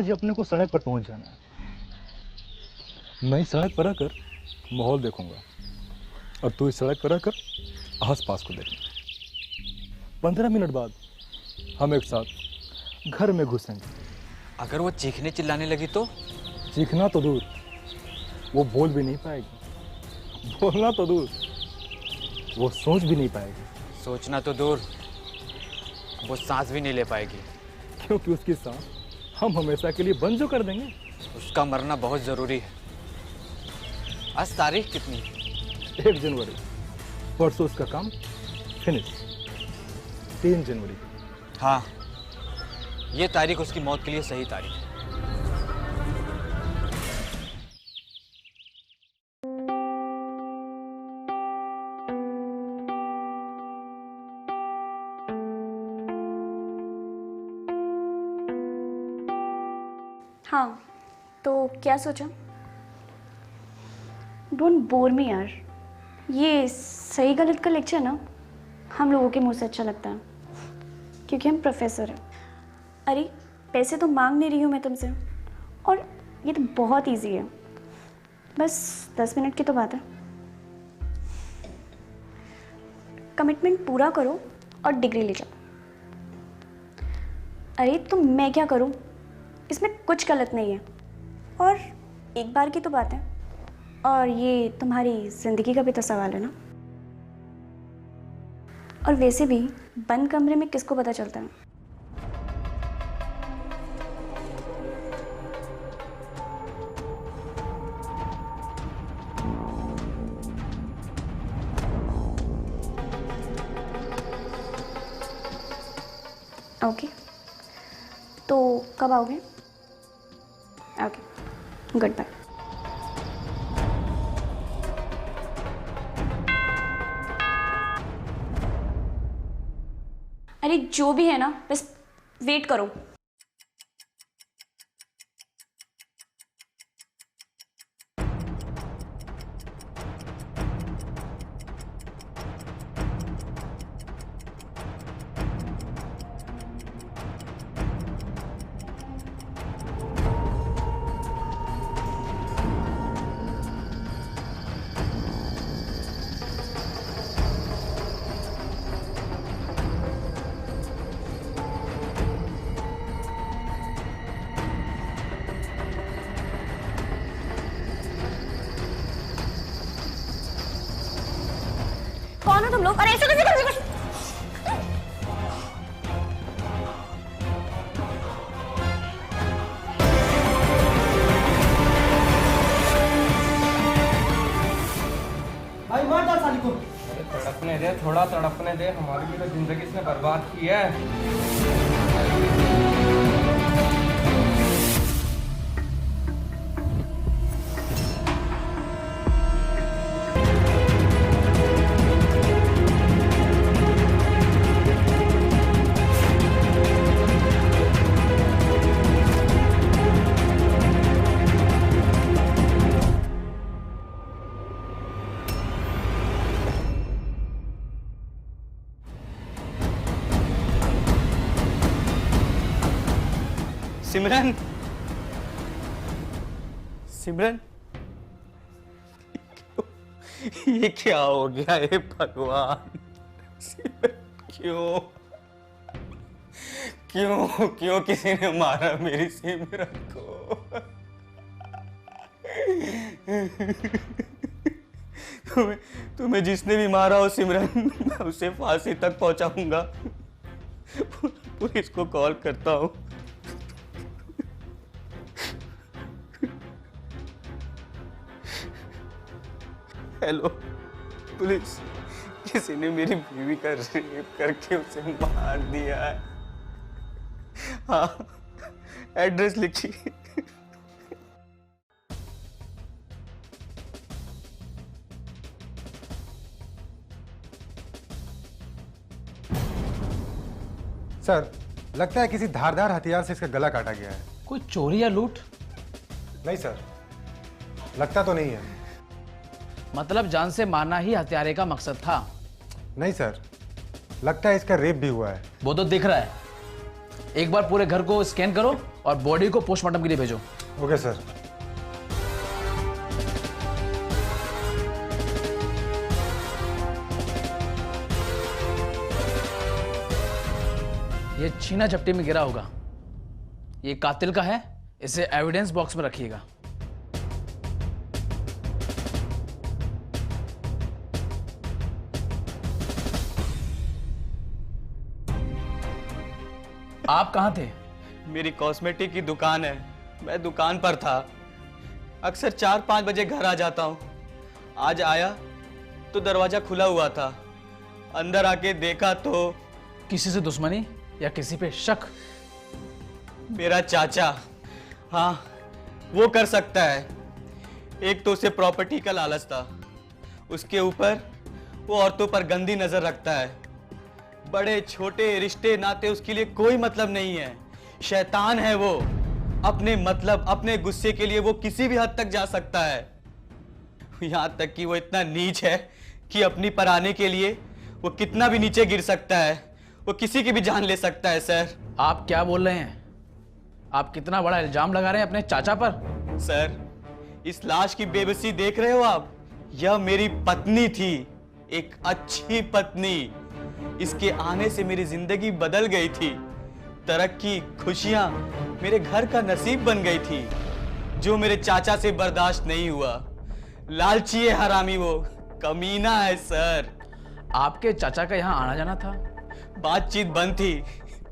बजे अपने को सड़क पर पहुंच जाना है। मैं इस सड़क पर आकर माहौल देखूंगा और तू इस सड़क पर आकर आस पास को देखना। 15 मिनट बाद हम एक साथ घर में घुसेंगे। अगर वो चीखने चिल्लाने लगी तो? चीखना तो दूर, वो बोल भी नहीं पाएगी। बोलना तो दूर, वो सोच भी नहीं पाएगी। सोचना तो दूर, वो सांस भी नहीं ले पाएगी। क्योंकि उसकी सांस हम हमेशा के लिए बंद जो कर देंगे। उसका मरना बहुत जरूरी है। आज तारीख कितनी है? 1 जनवरी। परसों उसका काम फिनिश। 3 जनवरी। हाँ, ये तारीख उसकी मौत के लिए सही तारीख है। हाँ, तो क्या सोचा? डोंट बोर मी यार। ये सही गलत का लेक्चर ना हम लोगों के मुंह से अच्छा लगता है, क्योंकि हम प्रोफेसर हैं। अरे पैसे तो मांग नहीं रही हूँ मैं तुमसे, और ये तो बहुत इजी है। बस 10 मिनट की तो बात है। कमिटमेंट पूरा करो और डिग्री ले जाओ। अरे तो मैं क्या करूँ, इसमें कुछ गलत नहीं है। और एक बार की तो बात है, और ये तुम्हारी ज़िंदगी का भी तो सवाल है ना। और वैसे भी बंद कमरे में किसको पता चलता है। ओके, तो कब आओगे? Okay, goodbye. अरे जो भी है ना, बस वेट करो। कौन हो तुम लोग? अरे ऐसे कैसे कर सकते? भाई मार डाल साली को। अरे तड़पने दे, थोड़ा तड़पने दे। हमारी भी तो जिंदगी इसने बर्बाद की है। सिमरन, सिमरन, ये क्या हो गया? हे भगवान, क्यों क्यों क्यों किसी ने मारा मेरी सिमरन को? तुम्हें जिसने भी मारा हो सिमरन, मैं उसे फांसी तक पहुंचाऊंगा। पुलिस को कॉल करता हूँ। हेलो पुलिस, किसी ने मेरी बीवी का रेप करके उसे मार दिया है। हाँ, एड्रेस लिखिए। सर, लगता है किसी धारदार हथियार से इसका गला काटा गया है। कोई चोरी या लूट? नहीं सर, लगता तो नहीं है। मतलब जान से मारना ही हत्यारे का मकसद था? नहीं सर, लगता है इसका रेप भी हुआ है। वो तो दिख रहा है। एक बार पूरे घर को स्कैन करो और बॉडी को पोस्टमार्टम के लिए भेजो। Okay sir. ये छीना झपटी में गिरा होगा, ये कातिल का है, इसे एविडेंस बॉक्स में रखिएगा। आप कहाँ थे? मेरी कॉस्मेटिक की दुकान है, मैं दुकान पर था। अक्सर 4-5 बजे घर आ जाता हूँ। आज आया तो दरवाजा खुला हुआ था। अंदर आके देखा तो किसी से दुश्मनी या किसी पे शक? मेरा चाचा, हाँ वो कर सकता है। एक तो उसे प्रॉपर्टी का लालच था, उसके ऊपर वो औरतों पर गंदी नजर रखता है। बड़े छोटे रिश्ते नाते उसके लिए कोई मतलब नहीं है। शैतान है वो। अपने मतलब, अपने गुस्से के लिए वो किसी भी हद तक जा सकता है। यहां तक कि वो इतना नीच है कि अपनी पराने के लिए वो कितना भी नीचे गिर सकता है। वो किसी की भी जान ले सकता है। सर, आप क्या बोल रहे हैं? आप कितना बड़ा इल्जाम लगा रहे हैं अपने चाचा पर? सर, इस लाश की बेबसी देख रहे हो आप? यह मेरी पत्नी थी, एक अच्छी पत्नी। इसके आने से मेरी जिंदगी बदल गई थी। तरक्की, खुशियां मेरे घर का नसीब बन गई थी, जो मेरे चाचा से बर्दाश्त नहीं हुआ। लालची है, हरामी, वो कमीना है। सर, आपके चाचा का यहाँ आना जाना था? बातचीत बंद थी,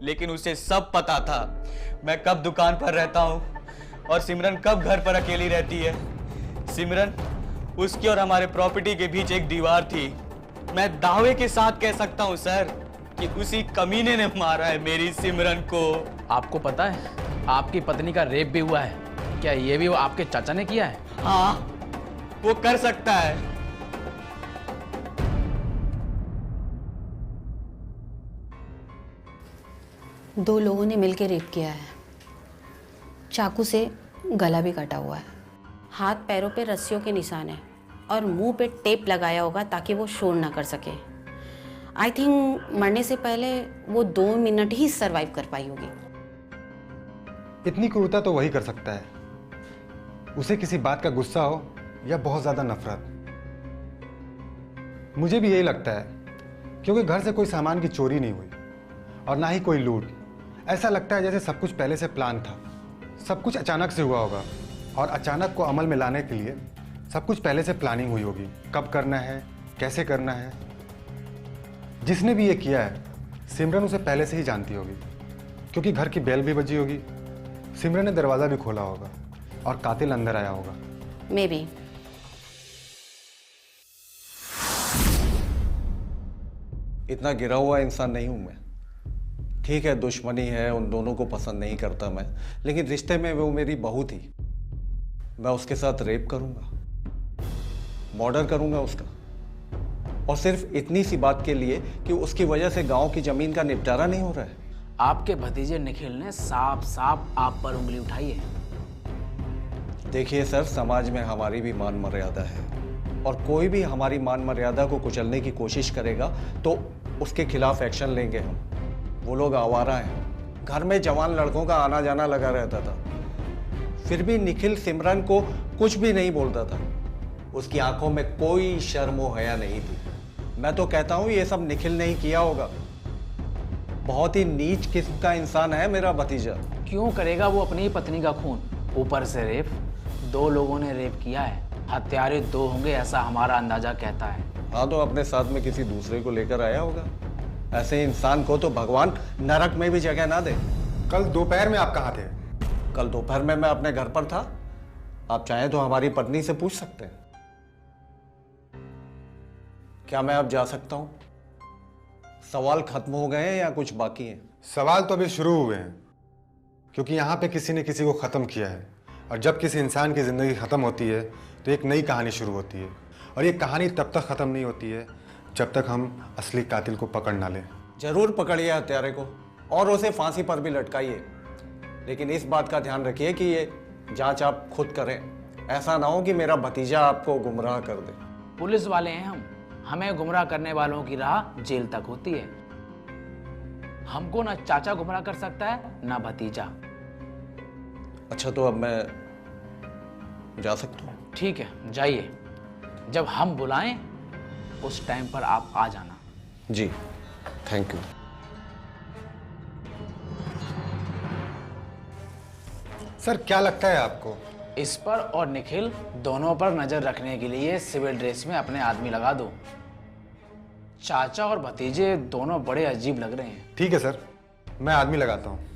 लेकिन उसे सब पता था मैं कब दुकान पर रहता हूँ और सिमरन कब घर पर अकेली रहती है। सिमरन, उसकी और हमारे प्रॉपर्टी के बीच एक दीवार थी। मैं दावे के साथ कह सकता हूँ सर कि उसी कमीने ने मारा है मेरी सिमरन को। आपको पता है आपकी पत्नी का रेप भी हुआ है? क्या ये भी वो आपके चाचा ने किया है? हाँ, वो कर सकता है। दो लोगों ने मिलकर रेप किया है। चाकू से गला भी कटा हुआ है। हाथ पैरों पे रस्सियों के निशान हैं और मुंह पे टेप लगाया होगा ताकि वो शोर ना कर सके। आई थिंक मरने से पहले वो 2 मिनट ही सरवाइव कर पाई होगी। इतनी क्रूरता तो वही कर सकता है, उसे किसी बात का गुस्सा हो या बहुत ज्यादा नफरत। मुझे भी यही लगता है, क्योंकि घर से कोई सामान की चोरी नहीं हुई और ना ही कोई लूट। ऐसा लगता है जैसे सब कुछ पहले से प्लान था, सब कुछ अचानक से हुआ होगा और अचानक को अमल में लाने के लिए सब कुछ पहले से प्लानिंग हुई होगी। कब करना है, कैसे करना है। जिसने भी ये किया है, सिमरन उसे पहले से ही जानती होगी, क्योंकि घर की बेल भी बजी होगी, सिमरन ने दरवाज़ा भी खोला होगा और कातिल अंदर आया होगा। May be. इतना गिरा हुआ इंसान नहीं हूं मैं। ठीक है, दुश्मनी है, उन दोनों को पसंद नहीं करता मैं, लेकिन रिश्ते में वो मेरी बहू थी। मैं उसके साथ रेप करूंगा, मर्डर करूंगा उसका, और सिर्फ इतनी सी बात के लिए कि उसकी वजह से गांव की जमीन का निपटारा नहीं हो रहा है। आपके भतीजे निखिल ने साफ साफ आप पर उंगली उठाई है। देखिए सर, समाज में हमारी भी मान मर्यादा है और कोई भी हमारी मान मर्यादा को कुचलने की कोशिश करेगा तो उसके खिलाफ एक्शन लेंगे हम। वो लोग आवारा हैं। घर में जवान लड़कों का आना जाना लगा रहता था, फिर भी निखिल सिमरन को कुछ भी नहीं बोलता था। उसकी आंखों में कोई शर्म व हया नहीं थी। मैं तो कहता हूं ये सब निखिल ने ही किया होगा। बहुत ही नीच किस्म का इंसान है मेरा भतीजा। क्यों करेगा वो अपनी ही पत्नी का खून? ऊपर से रेप। 2 लोगों ने रेप किया है, हत्यारे 2 होंगे ऐसा हमारा अंदाजा कहता है। हाँ, तो अपने साथ में किसी दूसरे को लेकर आया होगा। ऐसे इंसान को तो भगवान नरक में भी जगह ना दे। कल दोपहर में आप कहाँ थे? कल दोपहर में मैं अपने घर पर था। आप चाहें तो हमारी पत्नी से पूछ सकते हैं। क्या मैं अब जा सकता हूं? सवाल खत्म हो गए हैं या कुछ बाकी हैं? सवाल तो अभी शुरू हुए हैं, क्योंकि यहाँ पे किसी ने किसी को ख़त्म किया है, और जब किसी इंसान की ज़िंदगी ख़त्म होती है तो एक नई कहानी शुरू होती है, और ये कहानी तब तक ख़त्म नहीं होती है जब तक हम असली कातिल को पकड़ ना लें। जरूर पकड़िए हत्यारे को और उसे फांसी पर भी लटकाइए, लेकिन इस बात का ध्यान रखिए कि ये जांच आप खुद करें। ऐसा ना हो कि मेरा भतीजा आपको गुमराह कर दे। पुलिस वाले हैं हम, हमें गुमराह करने वालों की राह जेल तक होती है। हमको ना चाचा गुमराह कर सकता है ना भतीजा। अच्छा तो अब मैं जा सकता हूँ? ठीक है, जाइए। जब हम बुलाएं उस टाइम पर आप आ जाना। जी, थैंक यू। सर क्या लगता है आपको? इस पर और निखिल दोनों पर नजर रखने के लिए सिविल ड्रेस में अपने आदमी लगा दो। चाचा और भतीजे दोनों बड़े अजीब लग रहे हैं। ठीक है सर, मैं आदमी लगाता हूँ।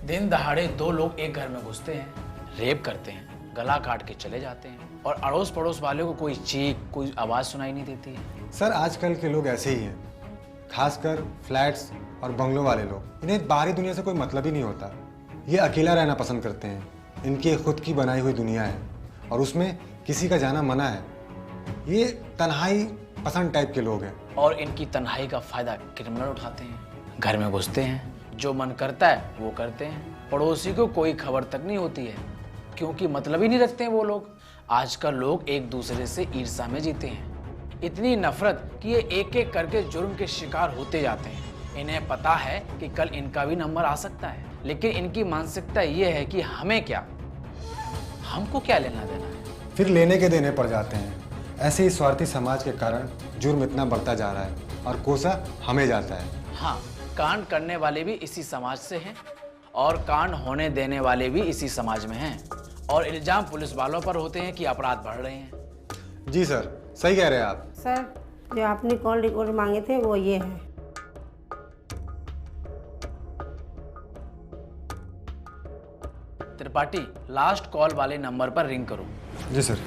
दिन दहाड़े दो लोग एक घर में घुसते हैं, रेप करते हैं, गला काट के चले जाते हैं और अड़ोस पड़ोस वालों को कोई चीख, कोई आवाज सुनाई नहीं देती है। सर आजकल के लोग ऐसे ही हैं, खासकर फ्लैट्स और बंगलों वाले लोग। इन्हें बाहरी दुनिया से कोई मतलब ही नहीं होता। ये अकेला रहना पसंद करते हैं। इनकी खुद की बनाई हुई दुनिया है और उसमें किसी का जाना मना है। ये तन्हाई पसंद टाइप के लोग हैं। और इनकी तन्हाई का फायदा क्रिमिनल उठाते हैं, घर में घुसते हैं, जो मन करता है वो करते हैं। पड़ोसी को कोई खबर तक नहीं होती है, क्योंकि मतलब ही नहीं रखते हैं वो लोग। आजकल लोग एक दूसरे से ईर्ष्या में जीते हैं, इतनी नफरत कि ये एक एक करके जुर्म के शिकार होते जाते हैं। इन्हें पता है कि कल इनका भी नंबर आ सकता है, लेकिन इनकी मानसिकता ये है कि हमें क्या, हमको क्या लेना देना है। फिर लेने के देने पड़ जाते हैं। ऐसे ही स्वार्थी समाज के कारण जुर्म इतना बढ़ता जा रहा है और कोसा हमें जाता है। हाँ, कांड करने वाले भी इसी समाज से हैं और कांड होने देने वाले भी इसी समाज में हैं, और इल्जाम पुलिस वालों पर होते हैं कि अपराध बढ़ रहे हैं। जी सर, सही कह रहे हैं आप। सर, जो आपने कॉल रिकॉर्ड मांगे थे वो ये है। त्रिपाठी, लास्ट कॉल वाले नंबर पर रिंग करो। जी सर।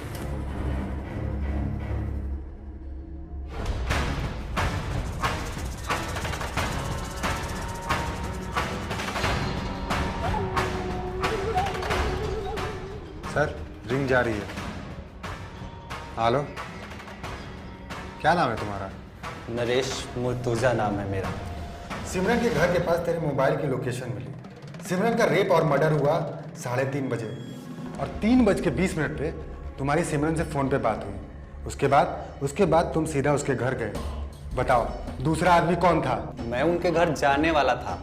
सर, रिंग जा रही है। हेलो, क्या नाम है तुम्हारा? नरेश मुर्तुजा नाम है मेरा। सिमरन के घर के पास तेरे मोबाइल की लोकेशन मिली। सिमरन का रेप और मर्डर हुआ 3:30 बजे और 3:20 पे तुम्हारी सिमरन से फ़ोन पे बात हुई। उसके बाद तुम सीधा उसके घर गए। बताओ, दूसरा आदमी कौन था? मैं उनके घर जाने वाला था,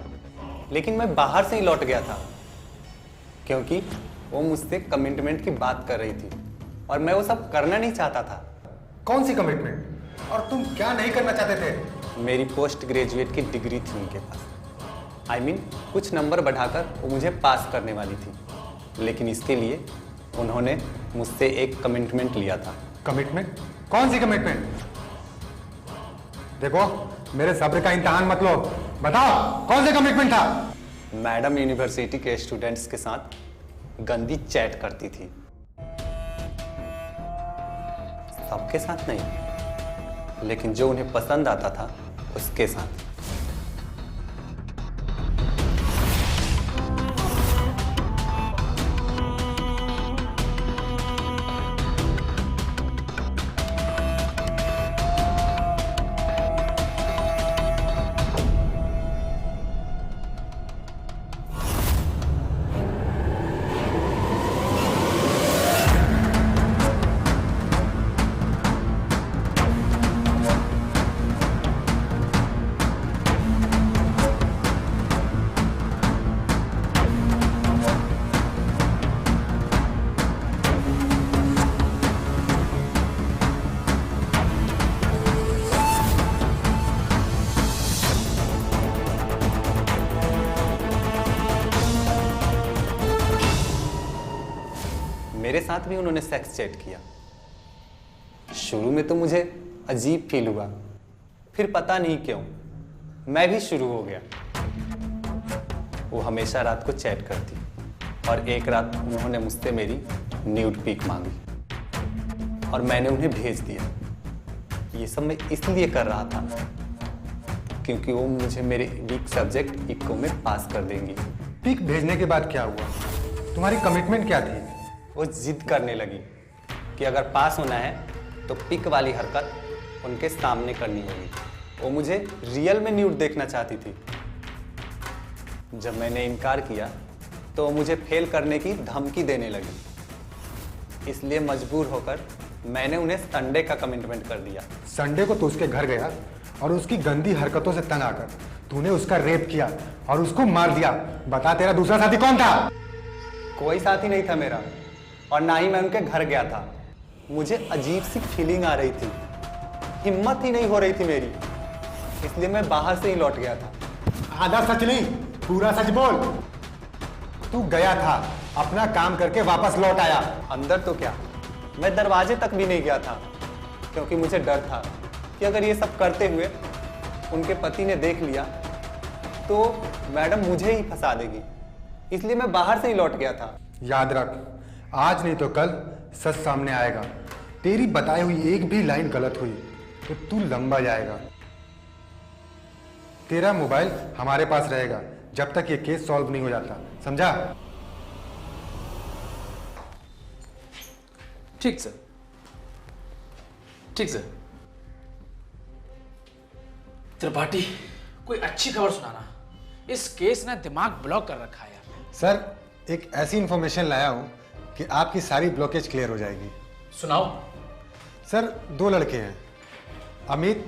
लेकिन मैं बाहर से ही लौट गया था, क्योंकि वो मुझसे कमिटमेंट की बात कर रही थी और मैं वो सब करना नहीं चाहता था। कौन सी कमिटमेंट? और तुम क्या नहीं करना चाहते थे? मेरी पोस्ट ग्रेजुएट की डिग्री थी उनके पास, I mean, कुछ नंबर बढ़ाकर वो मुझे पास करने वाली थी, लेकिन इसके लिए उन्होंने मुझसे एक कमिटमेंट लिया था। कमिटमेंट? कौन सी कमिटमेंट? देखो, मेरे सब्र का इम्तिहान मत लो। बताओ कौन सा कमिटमेंट था? मैडम यूनिवर्सिटी के स्टूडेंट्स के साथ गंदी चैट करती थी। सबके साथ नहीं, लेकिन जो उन्हें पसंद आता था उसके साथ। मेरे साथ भी उन्होंने सेक्स चैट किया। शुरू में तो मुझे अजीब फील हुआ, फिर पता नहीं क्यों मैं भी शुरू हो गया। वो हमेशा रात को चैट करती और एक रात उन्होंने मुझसे मेरी न्यूड पिक मांगी और मैंने उन्हें भेज दिया। ये सब मैं इसलिए कर रहा था क्योंकि वो मुझे मेरे वीक सब्जेक्ट इको में पास कर देंगी। पिक भेजने के बाद क्या हुआ? तुम्हारी कमिटमेंट क्या थी? वो जिद करने लगी कि अगर पास होना है तो पिक वाली हरकत उनके सामने करनी होगी। वो मुझे रियल में न्यूड देखना चाहती थी। जब मैंने इनकार किया तो वो मुझे फेल करने की धमकी देने लगी। इसलिए मजबूर होकर मैंने उन्हें संडे का कमिटमेंट कर दिया। संडे को तू उसके घर गया और उसकी गंदी हरकतों से तंग आकर तूने उसका रेप किया और उसको मार दिया। बता, तेरा दूसरा साथी कौन था? कोई साथी नहीं था मेरा, और ना ही मैं उनके घर गया था। मुझे अजीब सी फीलिंग आ रही थी, हिम्मत ही नहीं हो रही थी मेरी, इसलिए मैं बाहर से ही लौट गया था। आधा सच नहीं, पूरा सच बोल। तू गया था, अपना काम करके वापस लौट आया। अंदर तो क्या, मैं दरवाजे तक भी नहीं गया था, क्योंकि मुझे डर था कि अगर ये सब करते हुए उनके पति ने देख लिया तो मैडम मुझे ही फंसा देगी। इसलिए मैं बाहर से ही लौट गया था। याद रख, आज नहीं तो कल सच सामने आएगा। तेरी बताई हुई एक भी लाइन गलत हुई तो तू लंबा जाएगा। तेरा मोबाइल हमारे पास रहेगा जब तक ये केस सॉल्व नहीं हो जाता, समझा? ठीक सर, ठीक सर। त्रिपाठी, कोई अच्छी खबर सुनाना। इस केस ने दिमाग ब्लॉक कर रखा है यार। सर, एक ऐसी इंफॉर्मेशन लाया हूं कि आपकी सारी ब्लॉकेज क्लियर हो जाएगी। सुनाओ। सर, 2 लड़के हैं, अमित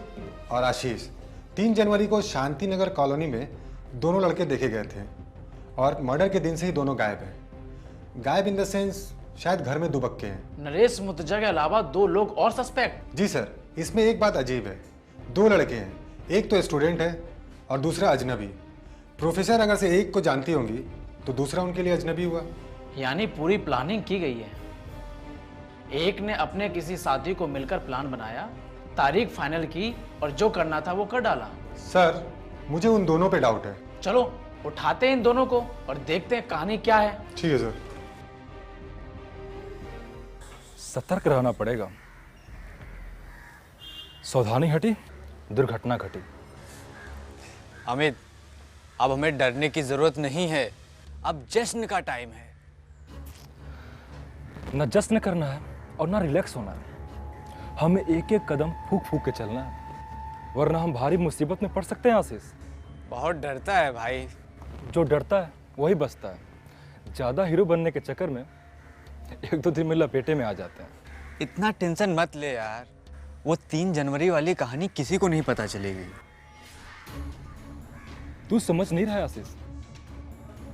और आशीष। 3 जनवरी को शांति नगर कॉलोनी में दोनों लड़के देखे गए थे और मर्डर के दिन से ही दोनों गायब हैं। गायब इन द सेंस शायद घर में दुबक्के हैं। नरेश मुर्तजा के अलावा 2 लोग और सस्पेक्ट? जी सर, इसमें एक बात अजीब है। 2 लड़के हैं, एक तो स्टूडेंट है और दूसरा अजनबी। प्रोफेसर अगर से एक को जानती होंगी तो दूसरा उनके लिए अजनबी हुआ। यानी पूरी प्लानिंग की गई है। एक ने अपने किसी साथी को मिलकर प्लान बनाया, तारीख फाइनल की और जो करना था वो कर डाला। सर, मुझे उन दोनों पे डाउट है। चलो उठाते हैं इन दोनों को और देखते हैं कहानी क्या है। ठीक है सर। सतर्क रहना पड़ेगा। सावधानी हटी, दुर्घटना घटी। अमित, अब हमें डरने की जरूरत नहीं है, अब जश्न का टाइम है। न जश्न करना है और ना रिलैक्स होना है। हमें एक एक कदम फूक फूक के चलना है, वरना हम भारी मुसीबत में पड़ सकते हैं। आशीष बहुत डरता है भाई। जो डरता है वही बचता है। ज़्यादा हीरो बनने के चक्कर में 1-2 दिन में लपेटे में आ जाते हैं। इतना टेंशन मत ले यार, वो 3 जनवरी वाली कहानी किसी को नहीं पता चलेगी। तू समझ नहीं रहा है आशीष,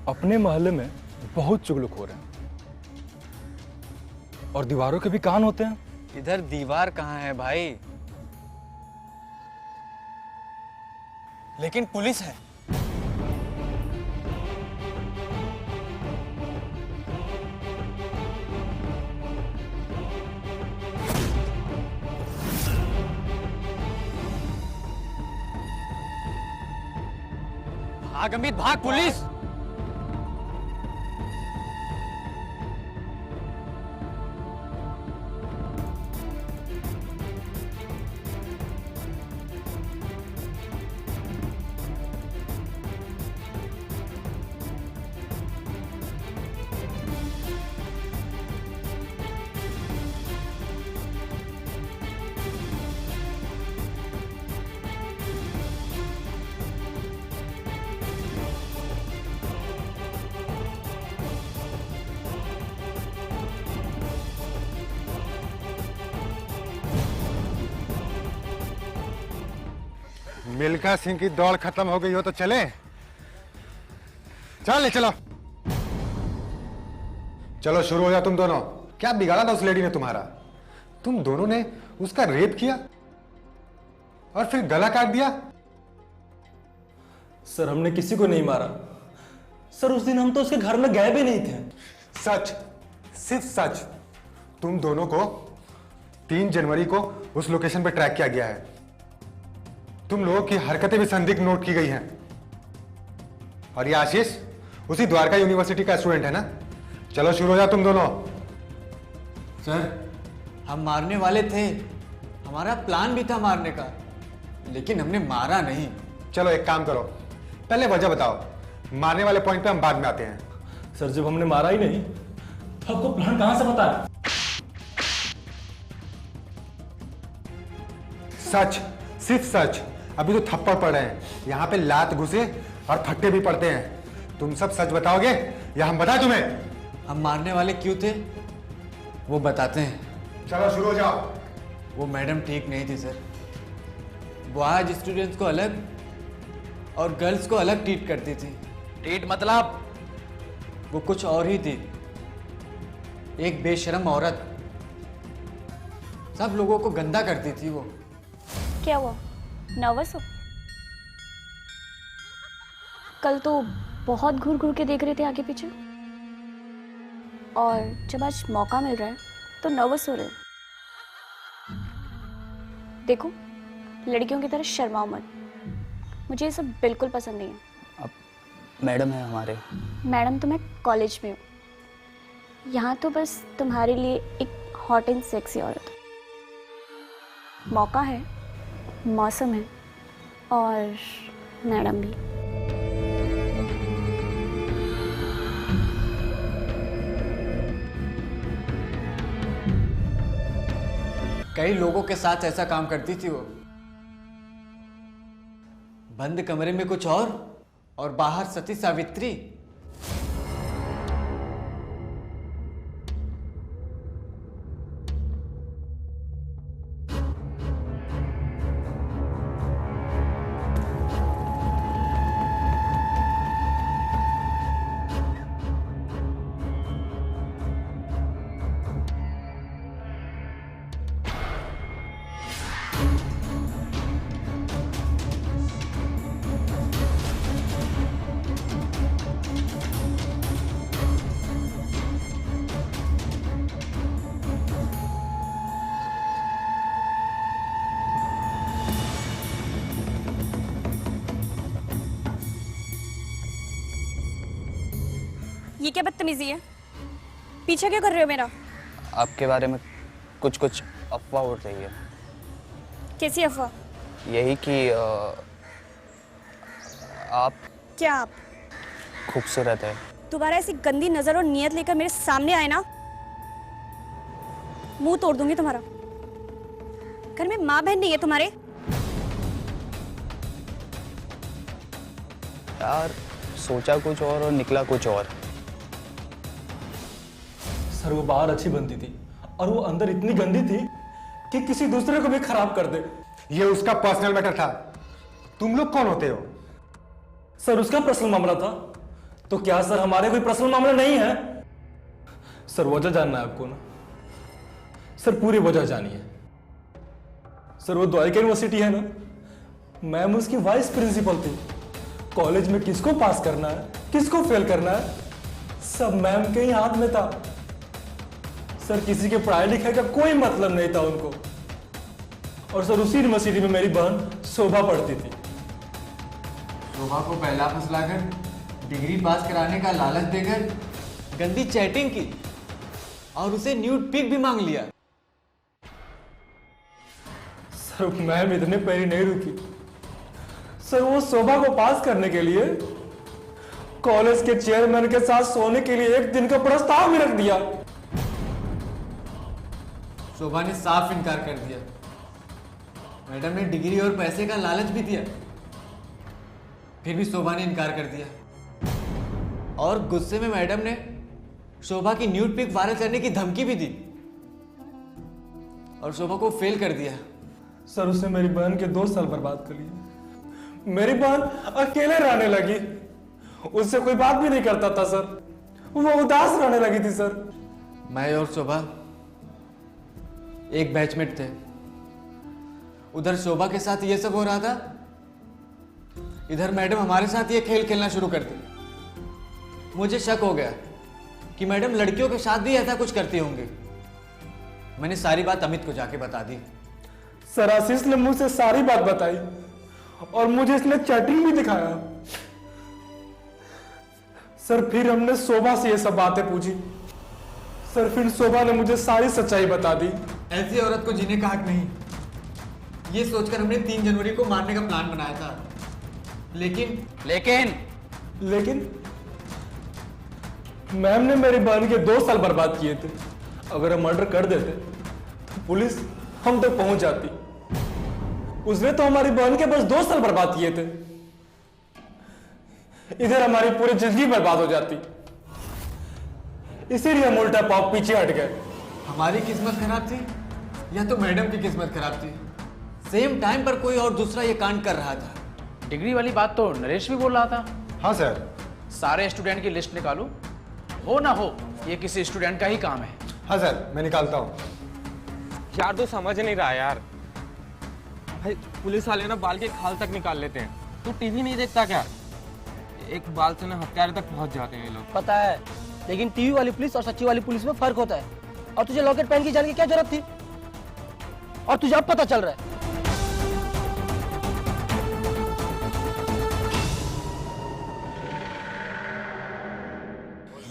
अपने मोहल्ले में बहुत चुगलखोर हो रहे हैं और दीवारों के भी कान होते हैं। इधर दीवार कहाँ है भाई, लेकिन पुलिस है। भाग अमित भाग, पुलिस। मिल्खा सिंह की दौड़ खत्म हो गई हो तो चले। चल ले चलो। चलो शुरू हो जा तुम दोनों। क्या बिगाड़ा था उस लेडी ने तुम्हारा? तुम दोनों ने उसका रेप किया और फिर गला काट दिया। सर हमने किसी को नहीं मारा सर, उस दिन हम तो उसके घर में गए भी नहीं थे। सच, सिर्फ सच। तुम दोनों को 3 जनवरी को उस लोकेशन पर ट्रैक किया गया है। तुम लोगों की हरकतें भी संदिग्ध नोट की गई हैं। और ये आशीष उसी द्वारका यूनिवर्सिटी का स्टूडेंट है ना? चलो शुरू हो जा तुम दोनों। सर हम मारने वाले थे, हमारा प्लान भी था मारने का, लेकिन हमने मारा नहीं। चलो एक काम करो, पहले वजह बताओ, मारने वाले पॉइंट पे हम बाद में आते हैं। सर जब हमने मारा ही नहीं तो आपको प्लान कहां से पता है? सच, सिर्फ सच। अभी तो थप्पड़ पड़ रहे हैं, यहाँ पे लात घुसे और फट्टे भी पड़ते हैं। तुम सब सच बताओगे या हम बताएं तुम्हें? हम मारने वाले क्यों थे वो बताते हैं। चलो शुरू हो जाओ। वो मैडम ठीक नहीं थी सर। वो आज स्टूडेंट्स को अलग और गर्ल्स को अलग ट्रीट करती थी। ट्रीट मतलब? वो कुछ और ही थी, एक बेशर्म औरत। सब लोगों को गंदा करती थी वो। क्या हुआ, नर्वस हो? कल तो बहुत घूर घूर के देख रहे थे आगे पीछे, और जब आज मौका मिल रहा है तो नर्वस हो रहे हो। देखो, लड़कियों की तरह शर्माओ मत, मुझे ये सब बिल्कुल पसंद नहीं है। अब मैडम है हमारे। मैडम तो मैं कॉलेज में हूँ, यहाँ तो बस तुम्हारे लिए एक हॉट एंड सेक्सी औरत। मौका है, मौसम है, और मैडम भी। कई लोगों के साथ ऐसा काम करती थी वो। बंद कमरे में कुछ और बाहर सती सावित्री। ये क्या बदतमीजी है? पीछे क्या कर रहे हो मेरा? आपके बारे में कुछ कुछ अफवाह उड़ रही है। कैसी अफवाह? यही कि आप क्या आप? खूबसूरत है। दोबारा ऐसी गंदी नजर और नियत लेकर मेरे सामने आए ना, मुंह तोड़ दूंगी तुम्हारा। घर में माँ बहन नहीं है तुम्हारे? यार सोचा कुछ और निकला कुछ और। सर वो बाहर अच्छी बनती थी और वो अंदर इतनी गंदी थी कि किसी दूसरे को भी खराब कर दे। ये उसका पर्सनल मैटर था। तुम लोग कौन होते हो? सर उसका पर्सनल मामला था, तो क्या सर हमारे कोई पर्सनल मामला नहीं है? सर वजह जानना है आपको ना? सर पूरी वजह जानिए। सर वो द्वारका यूनिवर्सिटी है ना, मैम उसकी वाइस प्रिंसिपल थी। कॉलेज में किसको पास करना है, किसको फेल करना है, सब मैम के ही हाथ में था। सर किसी के पढ़ाई लिखाई का कोई मतलब नहीं था उनको। और सर उसी यूनिवर्सिटी में मेरी बहन शोभा पढ़ती थी। शोभा को पहला फुसलाकर डिग्री पास कराने का लालच देकर गंदी चैटिंग की और उसे न्यूड पिक भी मांग लिया। सर मैम इतने पैरी नहीं रुकी सर, वो शोभा को पास करने के लिए कॉलेज के चेयरमैन के साथ सोने के लिए एक दिन का प्रस्ताव भी रख दिया। शोभा ने साफ इनकार कर दिया। मैडम ने डिग्री और पैसे का लालच भी दिया, फिर भी शोभा ने इनकार कर दिया। और गुस्से में मैडम ने शोभा की न्यूड पिक वायरल करने की धमकी भी दी और शोभा को फेल कर दिया। सर उसने मेरी बहन के 2 साल बर्बाद कर लिए। मेरी बहन अकेले रहने लगी, उससे कोई बात भी नहीं करता था सर, वो उदास रहने लगी थी सर। मैं और शोभा एक बैचमेट थे। उधर शोभा के साथ ये सब हो रहा था, इधर मैडम हमारे साथ ये खेल खेलना शुरू कर दी। मुझे शक हो गया कि मैडम लड़कियों के साथ भी ऐसा कुछ करती होंगी। मैंने सारी बात अमित को जाके बता दी। सर आशीष ने मुझसे सारी बात बताई और मुझे इसने चैटिंग भी दिखाया। सर फिर हमने शोभा से ये सब बातें पूछी। सर फिर शोभा ने मुझे सारी सच्चाई बता दी। ऐसी औरत को जीने का हक नहीं, ये सोचकर हमने 3 जनवरी को मारने का प्लान बनाया था। लेकिन मैम ने मेरी बहन के 2 साल बर्बाद किए थे। अगर हम मर्डर कर देते तो पुलिस हम तक पहुंच जाती। उसने तो हमारी बहन के बस 2 साल बर्बाद किए थे, इधर हमारी पूरी जिंदगी बर्बाद हो जाती। इसीलिए हम उल्टा पाव पीछे हट गए। हमारी किस्मत खराब थी या तो मैडम की किस्मत खराब थी। सेम टाइम पर कोई और दूसरा ये कांड कर रहा था। डिग्री वाली बात तो नरेश भी बोल रहा था। हाँ सर। सारे स्टूडेंट की लिस्ट निकालो, हो ना हो ये किसी स्टूडेंट का ही काम है। हाँ सर मैं निकालता हूँ। यार तू समझ नहीं रहा यार, भाई पुलिस वाले ना बाल के खाल तक निकाल लेते हैं। तू टीवी नहीं देखता क्या? एक बाल से ना हत्यारे तक पहुंच जाते हैं ये लोग। पता है, लेकिन टीवी वाली पुलिस और सच्ची वाली पुलिस में फर्क होता है। और तुझे लॉकेट पहन के जाने की क्या जरूरत थी? और तुझे अब पता चल रहा है।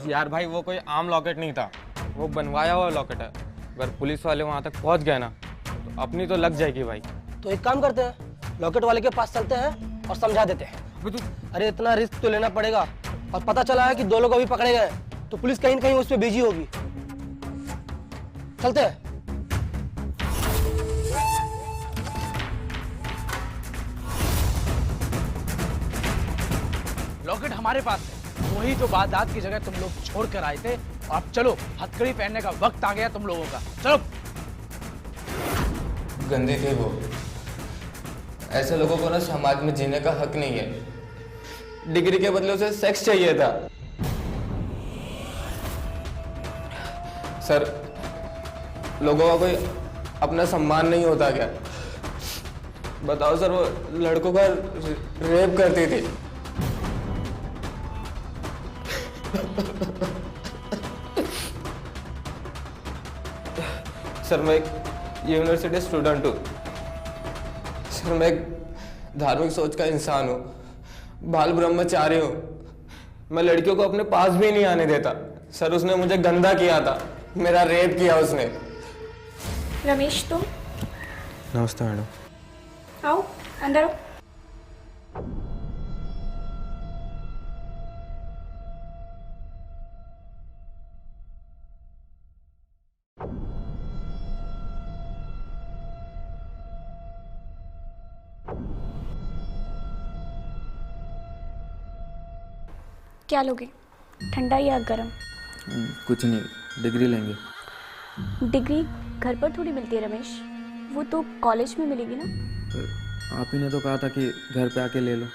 यार भाई वो कोई आम लॉकेट नहीं था, वो बनवाया हुआ लॉकेट है। अगर पुलिस वाले वहां तक पहुंच गए ना तो अपनी तो लग जाएगी भाई। तो एक काम करते हैं, लॉकेट वाले के पास चलते हैं और समझा देते हैं। अरे इतना रिस्क तो लेना पड़ेगा, और पता चला है कि 2 लोग अभी पकड़े गए, तो पुलिस कहीं न कहीं उस पर बिजी होगी। चलते हैं। लॉकेट हमारे पास है, वही जो वारदात की जगह तुम लोग छोड़ कर आए थे। अब चलो, हथकड़ी पहनने का वक्त आ गया तुम लोगों का। चलो। गंदे थे वो। ऐसे लोगों को ना समाज में जीने का हक नहीं है। डिग्री के बदले उसे सेक्स चाहिए था। सर, लोगों का कोई अपना सम्मान नहीं होता क्या? बताओ सर, वो लड़कों का रेप करती थी। सर मैं एक यूनिवर्सिटी स्टूडेंट हूँ। सर मैं एक धार्मिक सोच का इंसान हूँ, बाल ब्रह्मचारी हूँ। मैं लड़कियों को अपने पास भी नहीं आने देता। सर उसने मुझे गंदा किया था, मेरा रेप किया उसने। रमेश तुम नमस्ते मैडम। आओ अंदर आओ। क्या लोगे, ठंडा या गर्म? कुछ नहीं, डिग्री लेंगे। डिग्री घर पर थोड़ी मिलती है रमेश, वो तो कॉलेज में मिलेगी ना। आप ही ने तो कहा था कि घर पे आके ले लो।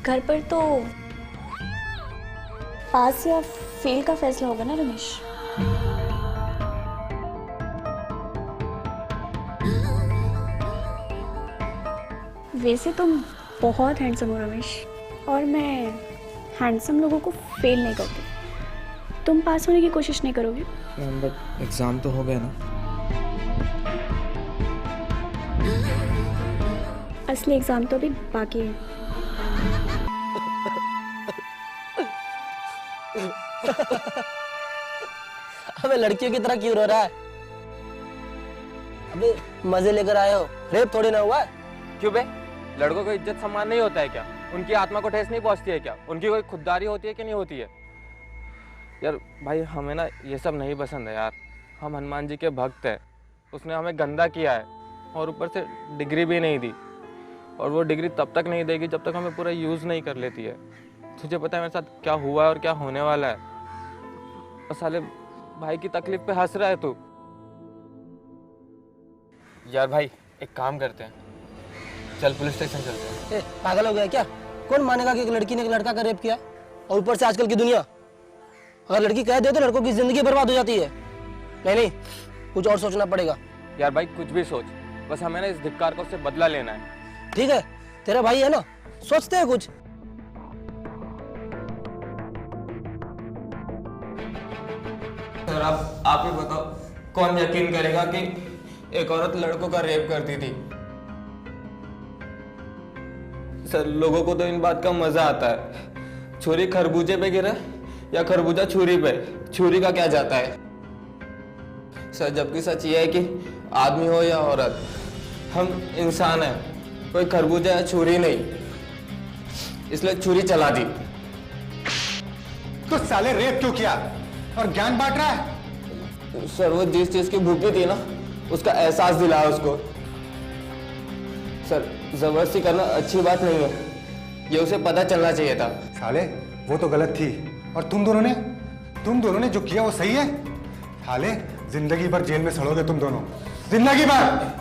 घर पर तो पास या फेल का फैसला होगा ना रमेश। वैसे तुम बहुत हैंडसम हो रमेश, और मैं हैंडसम लोगों को फेल नहीं करती। तुम पास होने की कोशिश नहीं करोगे? मैम बट एग्ज़ाम तो हो गया ना। असली एग्जाम तो अभी बाकी है। अबे लड़कियों की तरह क्यों रो रहा है? अबे मजे लेकर आए हो, रेप थोड़ी ना हुआ है। क्यों बे? लड़कों को इज्जत सम्मान नहीं होता है क्या? उनकी आत्मा को ठेस नहीं पहुंचती है क्या? उनकी कोई खुददारी होती है कि नहीं होती है? यार भाई हमें ना ये सब नहीं पसंद है यार। हम हनुमान जी के भक्त हैं। उसने हमें गंदा किया है और ऊपर से डिग्री भी नहीं दी, और वो डिग्री तब तक नहीं देगी जब तक हमें पूरा यूज़ नहीं कर लेती है। तुझे पता है मेरे साथ क्या हुआ है और क्या होने वाला है? और साले भाई की तकलीफ पे हंस रहा है तू। यार भाई एक काम करते हैं, चल पुलिस स्टेशन चलते हैं। पागल हो गया क्या? कौन मानेगा कि एक लड़की ने एक लड़का का रेप किया? और ऊपर से आजकल की दुनिया, अगर लड़की कह दे तो लड़कों की जिंदगी बर्बाद हो जाती है। नहीं, कुछ और सोचना पड़ेगा। यार भाई कुछ भी सोच, बस हमें ना इस धिक्कार को उससे बदला लेना है। ठीक है, तेरा भाई है ना, सोचते हैं कुछ। सर आप ही बताओ, कौन यकीन करेगा कि एक औरत लड़कों का रेप करती थी? सर लोगों को तो इन बात का मजा आता है। छुरी खरबूजे पे गिरा या खरबूजा छुरी पे, छुरी का क्या जाता है? सर जबकि सच ये है कि आदमी हो या औरत, हम इंसान हैं, कोई खरबूजा या छुरी नहीं। इसलिए छुरी चला दी। तो साले रेप क्यों किया और ज्ञान बांट रहा है? सर वो जिस चीज की भूखी थी ना, उसका एहसास दिलाया उसको। सर जबरदस्ती करना अच्छी बात नहीं है, ये उसे पता चलना चाहिए था। साले वो तो गलत थी, और तुम दोनों ने जो किया वो सही है? साले जिंदगी भर जेल में सड़ोगे तुम दोनों, जिंदगी भर।